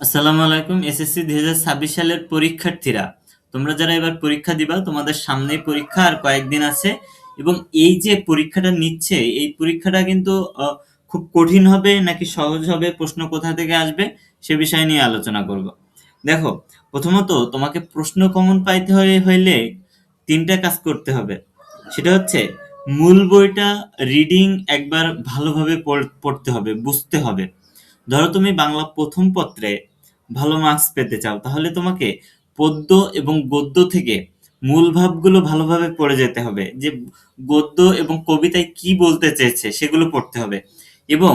আসসালামু আলাইকুম। এসএসসি 2026 সালের পরীক্ষার্থীরা, তোমরা যারা এবার পরীক্ষা দিবা, তোমাদের সামনেই পরীক্ষা আর কয়েকদিন আছে। এবং এই যে পরীক্ষাটা নিচ্ছে, এই পরীক্ষাটা কিন্তু খুব কঠিন হবে নাকি সহজ হবে, প্রশ্ন কোথা থেকে আসবে, সে বিষয় নিয়ে আলোচনা করব। দেখো, প্রথমত তোমাকে প্রশ্ন কমন পাইতে হইলে তিনটা কাজ করতে হবে। সেটা হচ্ছে, মূল বইটা রিডিং একবার ভালোভাবে পড়তে হবে, বুঝতে হবে। ধরো তুমি বাংলা প্রথম পত্রে ভালো মার্কস পেতে চাও, তাহলে তোমাকে পদ্য এবং গদ্য থেকে মূল ভাবগুলো ভালোভাবে পড়ে যেতে হবে, যে গদ্য এবং কবিতায় কি বলতে চেয়েছে সেগুলো পড়তে হবে। এবং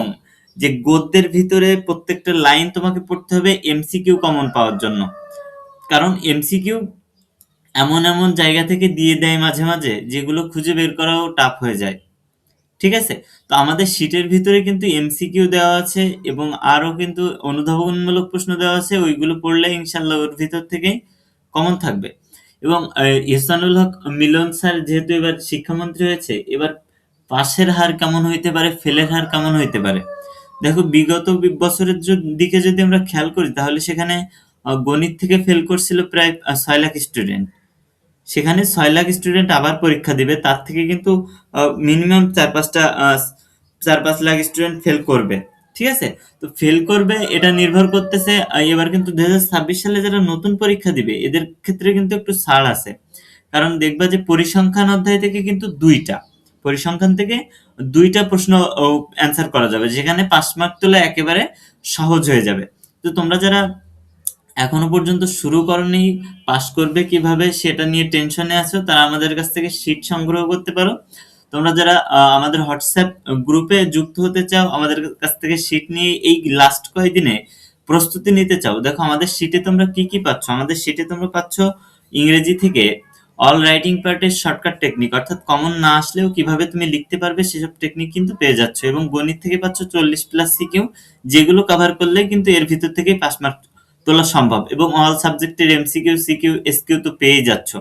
যে গদ্যের ভিতরে প্রত্যেকটা লাইন তোমাকে পড়তে হবে এমসিকিউ কমন পাওয়ার জন্য। কারণ এমসিকিউ এমন এমন জায়গা থেকে দিয়ে দেয় মাঝে মাঝে, যেগুলো খুঁজে বের করাও টাফ হয়ে যায়। ঠিক আছে? তো আমাদের শীটের ভিতরে কিন্তু এমসিকিউ দেওয়া আছে এবং আরো কিন্তু অনুধাবনমূলক প্রশ্ন দেওয়া আছে, ওইগুলো পড়লে ইনশাল্লাহ ওর ভিতর থেকেই কমন থাকবে। এবং ইহসানুল হক মিলন স্যার যেহেতু এবার শিক্ষামন্ত্রী হয়েছে, এবার পাশের হার কেমন হইতে পারে, ফেলের হার কেমন হইতে পারে। দেখো, বিগত বছরের দিকে যদি আমরা খেয়াল করি, তাহলে সেখানে গণিত থেকে ফেল করছিল প্রায় 6 লাখ স্টুডেন্ট। সেখানে 6 লাখ স্টুডেন্ট আবার পরীক্ষা দিবে, তার থেকে কিন্তু মিনিমাম 4-5 লাখ স্টুডেন্ট ফেল করবে। ঠিক আছে? তো ফেল করবে, এটা নির্ভর করতেছে। এবার কিন্তু 2026 সালে যারা নতুন পরীক্ষা দিবে, এদের ক্ষেত্রে কিন্তু একটু ছাড় আছে। কারণ দেখবা যে পরিসংখ্যান অধ্যায় থেকে কিন্তু পরিসংখ্যান থেকে দুইটা প্রশ্ন অ্যান্সার করা যাবে, যেখানে 5 মার্ক তোলা একেবারে সহজ হয়ে যাবে। তো তোমরা যারা এখনো পর্যন্ত শুরু করনি, পাস করবে কিভাবে সেটা নিয়ে টেনশনে আছো, তারা আমাদের কাছ থেকে শীট সংগ্রহ করতে পারো। তোমরা যারা আমাদের হোয়াটসঅ্যাপ গ্রুপে যুক্ত হতে চাও, আমাদের কাছ থেকে শীট নিয়ে এই লাস্ট কয়েকদিনে প্রস্তুতি নিতে চাও, দেখো আমাদের শীটে তোমরা কি কি পাচ্ছ। আমাদের শীটে তোমরা পাচ্ছ ইংরেজি থেকে অল রাইটিং পার্টের শর্টকাট টেকনিক, অর্থাৎ কমন না আসলেও কিভাবে তুমি লিখতে পারবে সেসব টেকনিক কিন্তু পেয়ে যাচ্ছ। এবং গণিত থেকে পাচ্ছ 40+ সিকিউ, যেগুলো কভার করলে কিন্তু এর ভিতর থেকেই 5 মার্ক তোলা সম্ভব। এবং অল সাবজেক্টের এমসিকিউ, সিকিউ, এসকিউ তো পেয়ে যাচ্ছ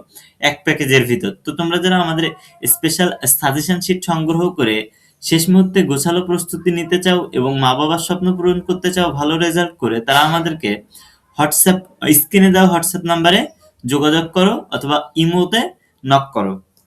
এক প্যাকেজের ভিতর। তো তোমরা যারা আমাদের স্পেশাল সাজেশন শিট সংগ্রহ করে শেষ মুহূর্তে গোছালো প্রস্তুতি নিতে চাও এবং মা বাবার স্বপ্ন পূরণ করতে চাও ভালো রেজাল্ট করে, তারা আমাদেরকে হোয়াটসঅ্যাপ, স্ক্রিনে দেওয়া হোয়াটসঅ্যাপ নাম্বারে যোগাযোগ করো অথবা ইমোতে নক করো।